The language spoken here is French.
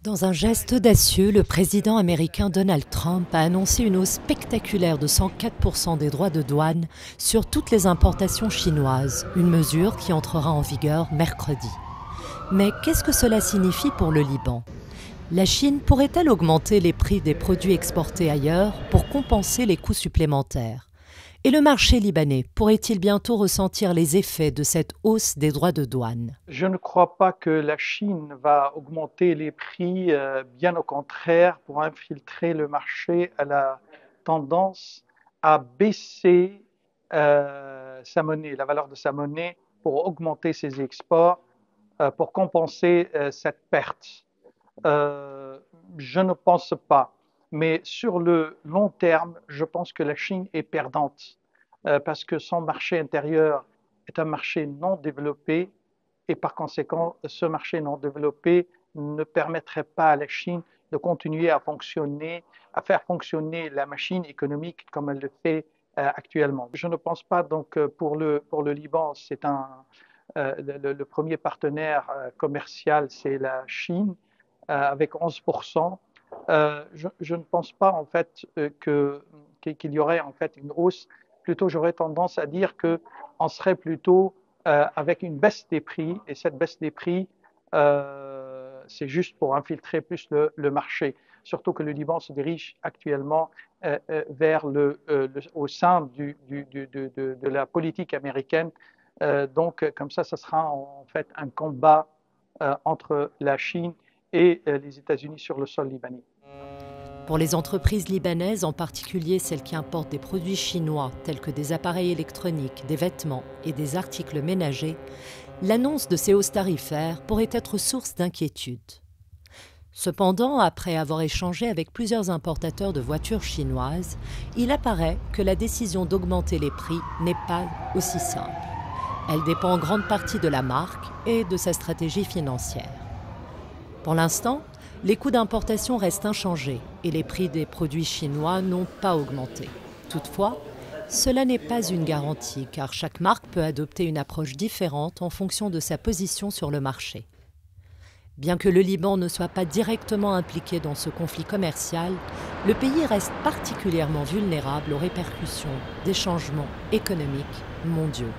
Dans un geste audacieux, le président américain Donald Trump a annoncé une hausse spectaculaire de 104% des droits de douane sur toutes les importations chinoises, une mesure qui entrera en vigueur mercredi. Mais qu'est-ce que cela signifie pour le Liban ? La Chine pourrait-elle augmenter les prix des produits exportés ailleurs pour compenser les coûts supplémentaires ? Et le marché libanais pourrait-il bientôt ressentir les effets de cette hausse des droits de douane ? Je ne crois pas que la Chine va augmenter les prix, bien au contraire, pour infiltrer le marché. Elle a tendance à baisser sa monnaie, la valeur de sa monnaie, pour augmenter ses exports, pour compenser cette perte. Je ne pense pas. Mais sur le long terme, je pense que la Chine est perdante parce que son marché intérieur est un marché non développé et par conséquent, ce marché non développé ne permettrait pas à la Chine de continuer à fonctionner, à faire fonctionner la machine économique comme elle le fait actuellement. Je ne pense pas donc pour le Liban, c'est le premier partenaire commercial, c'est la Chine avec 11%. Je ne pense pas en fait qu'il y aurait en fait une hausse. Plutôt, j'aurais tendance à dire qu'on serait plutôt avec une baisse des prix. Et cette baisse des prix, c'est juste pour infiltrer plus le marché. Surtout que le Liban se dirige actuellement vers au sein de la politique américaine. Donc, comme ça sera en fait un combat entre la Chine et les États-Unis sur le sol libanais. Pour les entreprises libanaises, en particulier celles qui importent des produits chinois tels que des appareils électroniques, des vêtements et des articles ménagers, l'annonce de ces hausses tarifaires pourrait être source d'inquiétude. Cependant, après avoir échangé avec plusieurs importateurs de voitures chinoises, il apparaît que la décision d'augmenter les prix n'est pas aussi simple. Elle dépend en grande partie de la marque et de sa stratégie financière. Pour l'instant, les coûts d'importation restent inchangés et les prix des produits chinois n'ont pas augmenté. Toutefois, cela n'est pas une garantie car chaque marque peut adopter une approche différente en fonction de sa position sur le marché. Bien que le Liban ne soit pas directement impliqué dans ce conflit commercial, le pays reste particulièrement vulnérable aux répercussions des changements économiques mondiaux.